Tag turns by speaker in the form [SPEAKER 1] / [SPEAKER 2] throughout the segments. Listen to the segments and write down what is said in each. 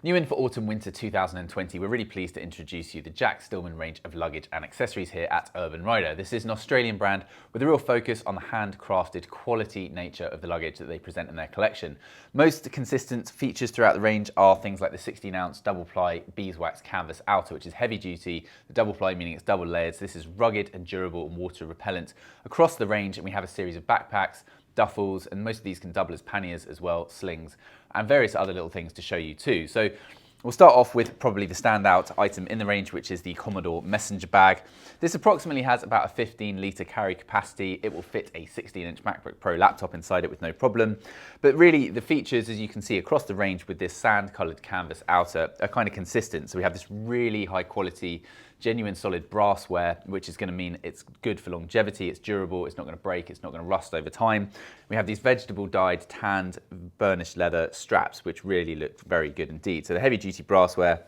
[SPEAKER 1] New in for autumn-winter 2020, we're really pleased to introduce you the Jack Stillman range of luggage and accessories here at Urban Rider. This is an Australian brand with a real focus on the handcrafted quality nature of the luggage that they present in their collection. Most consistent features throughout the range are things like the 16-ounce double-ply beeswaxed canvas outer, which is heavy-duty. The double-ply meaning it's double layered, so this is rugged and durable and water-repellent. Across the range, and we have a series of backpacks, duffels, and most of these can double as panniers as well, slings, and various other little things to show you too. So we'll start off with probably the standout item in the range, which is the Commodore Messenger Bag. This approximately has about a 15-litre carry capacity. It will fit a 16-inch MacBook Pro laptop inside it with no problem. But really, the features, as you can see across the range with this sand-coloured canvas outer, are kind of consistent. So we have this really high-quality, genuine solid brassware, which is going to mean it's good for longevity, it's durable, it's not going to break, it's not going to rust over time. We have these vegetable dyed, tanned, burnished leather straps, which really look very good indeed. So the heavy duty brassware,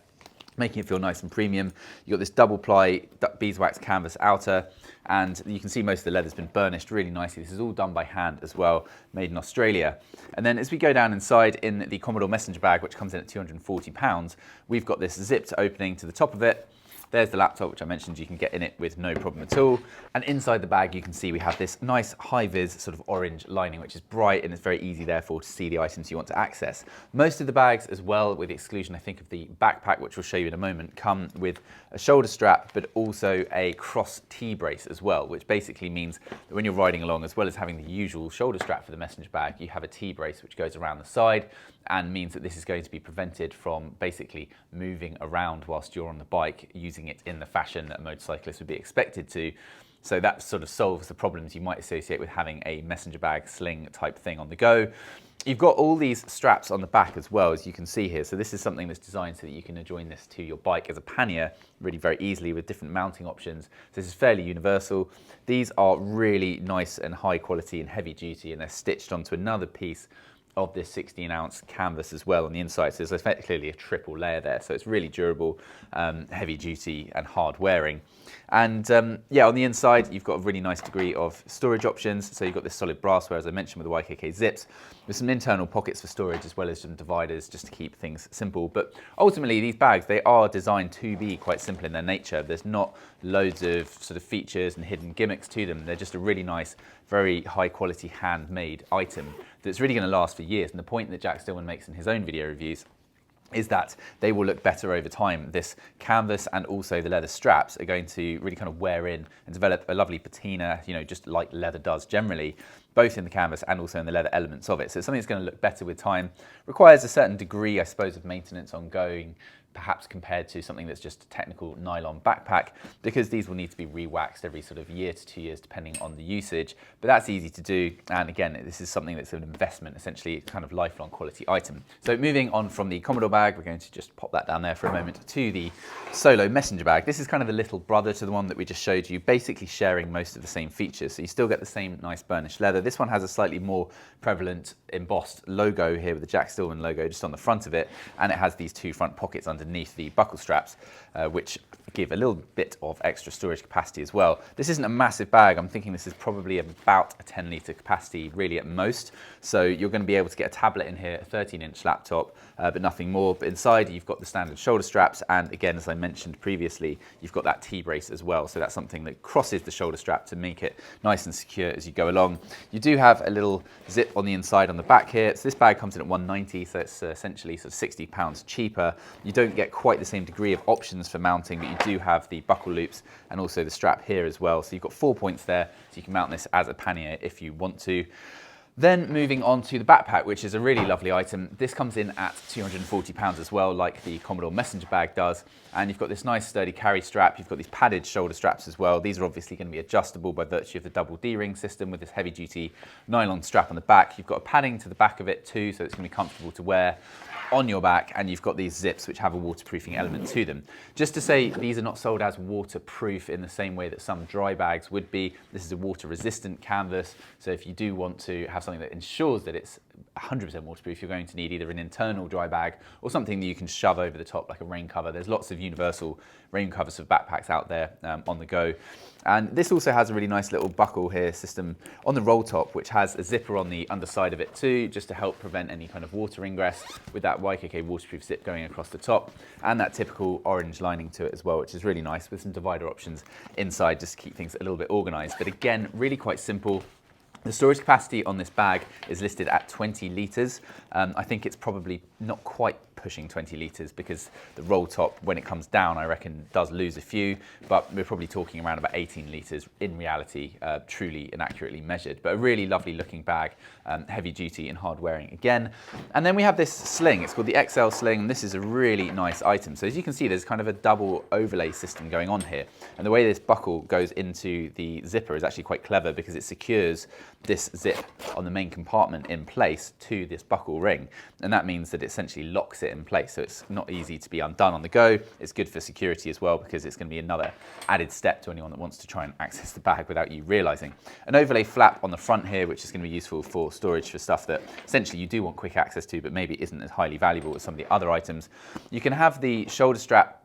[SPEAKER 1] making it feel nice and premium. You've got this double ply beeswax canvas outer, and you can see most of the leather's been burnished really nicely. This is all done by hand as well, made in Australia. And then as we go down inside in the Commodore Messenger Bag, which comes in at £240, we've got this zipped opening to the top of it. There's the laptop, which I mentioned you can get in it with no problem at all. And inside the bag, you can see we have this nice high-vis sort of orange lining, which is bright and it's very easy, therefore, to see the items you want to access. Most of the bags as well, with the exclusion, I think, of the backpack, which we'll show you in a moment, come with a shoulder strap, but also a cross T-brace as well, which basically means that when you're riding along, as well as having the usual shoulder strap for the messenger bag, you have a T-brace which goes around the side and means that this is going to be prevented from basically moving around whilst you're on the bike, using it in the fashion that a motorcyclist would be expected to. So that sort of solves the problems you might associate with having a messenger bag sling type thing on the go. You've got all these straps on the back as well, as you can see here. So this is something that's designed so that you can join this to your bike as a pannier really very easily with different mounting options. So this is fairly universal. These are really nice and high quality and heavy duty, and they're stitched onto another piece of this 16-ounce canvas as well on the inside. So there's clearly a triple layer there. So it's really durable, heavy duty and hard wearing. And yeah, on the inside, you've got a really nice degree of storage options. So you've got this solid brassware, as I mentioned, with the YKK zips, with some internal pockets for storage, as well as some dividers just to keep things simple. But ultimately, these bags, they are designed to be quite simple in their nature. There's not loads of sort of features and hidden gimmicks to them. They're just a really nice, very high quality handmade item that's really going to last for years. And the point that Jack Stillman makes in his own video reviews is that they will look better over time. This canvas and also the leather straps are going to really kind of wear in and develop a lovely patina, you know, just like leather does generally, both in the canvas and also in the leather elements of it. So it's something that's going to look better with time. Requires a certain degree, I suppose, of maintenance ongoing, perhaps compared to something that's just a technical nylon backpack, because these will need to be re-waxed every sort of year to 2 years depending on the usage, but that's easy to do. And again, this is something that's an investment, essentially kind of lifelong quality item. So moving on from the Commodore bag, we're going to just pop that down there for a moment, to the Solo Messenger Bag. This is kind of the little brother to the one that we just showed you, basically sharing most of the same features. So you still get the same nice burnished leather. This one has a slightly more prevalent embossed logo here with the Jack Stillman logo just on the front of it, and it has these two front pockets underneath the buckle straps, which give a little bit of extra storage capacity as well. This isn't a massive bag. I'm thinking this is probably about a 10-litre capacity really at most. So you're going to be able to get a tablet in here, a 13-inch laptop, but nothing more. But inside you've got the standard shoulder straps, and again, as I mentioned previously, you've got that T-brace as well. So that's something that crosses the shoulder strap to make it nice and secure as you go along. You do have a little zip on the inside on the back here. So this bag comes in at $190, so it's essentially sort of £60 cheaper. You don't get quite the same degree of options for mounting, but you do have the buckle loops and also the strap here as well. So you've got 4 points there, so you can mount this as a pannier if you want to. Then moving on to the backpack, which is a really lovely item. This comes in at £240 as well, like the Commodore Messenger Bag does. And you've got this nice sturdy carry strap. You've got these padded shoulder straps as well. These are obviously going to be adjustable by virtue of the double D-ring system with this heavy duty nylon strap on the back. You've got a padding to the back of it too, so it's going to be comfortable to wear on your back, and you've got these zips which have a waterproofing element to them. Just to say, these are not sold as waterproof in the same way that some dry bags would be. This is a water resistant canvas, so if you do want to have something something that ensures that it's 100% waterproof, you're going to need either an internal dry bag or something that you can shove over the top like a rain cover. There's lots of universal rain covers for backpacks out there on the go. And this also has a really nice little buckle here system on the roll top, which has a zipper on the underside of it too, just to help prevent any kind of water ingress, with that YKK waterproof zip going across the top, and that typical orange lining to it as well, which is really nice, with some divider options inside just to keep things a little bit organized. But again, really quite simple. The storage capacity on this bag is listed at 20 litres. I think it's probably not quite pushing 20 litres because the roll top, when it comes down, I reckon does lose a few, but we're probably talking around about 18 litres in reality, truly and accurately measured. But a really lovely looking bag, heavy duty and hard wearing again. And then we have this sling, it's called the XL Sling, and this is a really nice item. So as you can see, there's kind of a double overlay system going on here. And the way this buckle goes into the zipper is actually quite clever because it secures this zip on the main compartment in place to this buckle ring. And that means that it essentially locks it in place. So it's not easy to be undone on the go. It's good for security as well because it's going to be another added step to anyone that wants to try and access the bag without you realizing. An overlay flap on the front here, which is going to be useful for storage for stuff that essentially you do want quick access to, but maybe isn't as highly valuable as some of the other items. You can have the shoulder strap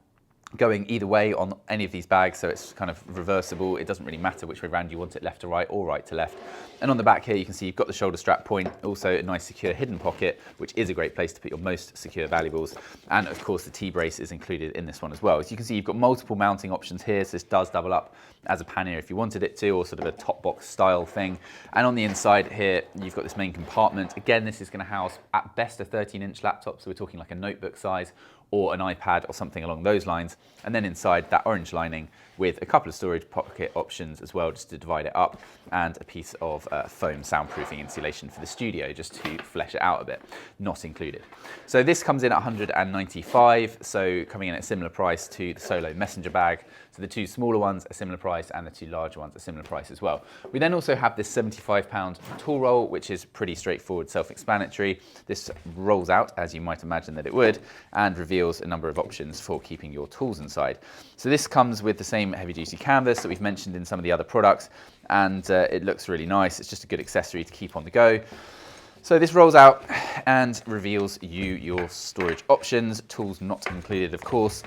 [SPEAKER 1] going either way on any of these bags, so it's kind of reversible. It doesn't really matter which way around you want it, left to right or right to left. And on the back here, you can see you've got the shoulder strap point, also a nice secure hidden pocket, which is a great place to put your most secure valuables. And of course, the T-brace is included in this one as well. As you can see, you've got multiple mounting options here, so this does double up as a pannier if you wanted it to, or sort of a top box style thing. And on the inside here, you've got this main compartment. Again, this is going to house at best a 13-inch laptop, so we're talking like a notebook size, or an iPad or something along those lines. And then inside, that orange lining with a couple of storage pocket options as well, just to divide it up, and a piece of foam soundproofing insulation for the studio, just to flesh it out a bit, not included. So this comes in at 195, so coming in at a similar price to the Solo Messenger Bag. So the two smaller ones a similar price, and the two larger ones a similar price as well. We then also have this 75-pound tool roll, which is pretty straightforward, self-explanatory. This rolls out, as you might imagine that it would, and reveals a number of options for keeping your tools inside. So this comes with the same heavy-duty canvas that we've mentioned in some of the other products, and it looks really nice. It's just a good accessory to keep on the go. So this rolls out and reveals you your storage options, tools not included, of course.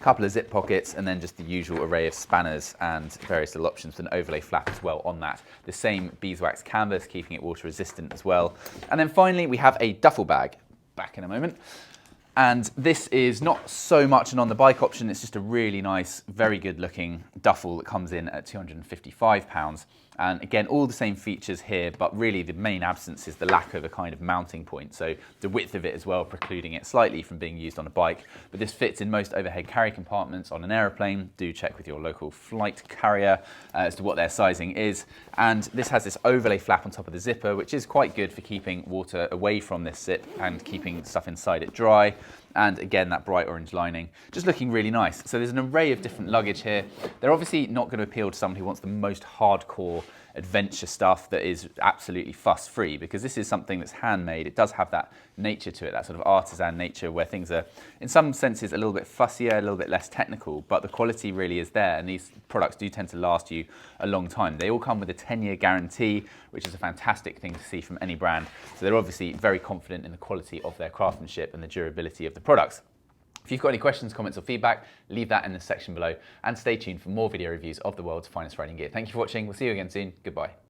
[SPEAKER 1] Couple of zip pockets, and then just the usual array of spanners and various little options with an overlay flap as well on that. The same beeswaxed canvas, keeping it water resistant as well. And then finally, we have a duffel bag. Back in a moment. And this is not so much an on-the-bike option, it's just a really nice, very good looking duffel that comes in at £255. And again, all the same features here, but really the main absence is the lack of a kind of mounting point. So the width of it as well, precluding it slightly from being used on a bike. But this fits in most overhead carry compartments on an aeroplane. Do check with your local flight carrier as to what their sizing is. And this has this overlay flap on top of the zipper, which is quite good for keeping water away from this zip and keeping stuff inside it dry. And again, that bright orange lining, just looking really nice. So there's an array of different luggage here. They're obviously not going to appeal to someone who wants the most hardcore adventure stuff that is absolutely fuss-free, because this is something that's handmade. It does have that nature to it, that sort of artisan nature, where things are, in some senses, a little bit fussier, a little bit less technical, but the quality really is there, and these products do tend to last you a long time. They all come with a 10-year guarantee, which is a fantastic thing to see from any brand. So they're obviously very confident in the quality of their craftsmanship and the durability of the products. If you've got any questions, comments or feedback, leave that in the section below, and stay tuned for more video reviews of the world's finest riding gear. Thank you for watching. We'll see you again soon. Goodbye.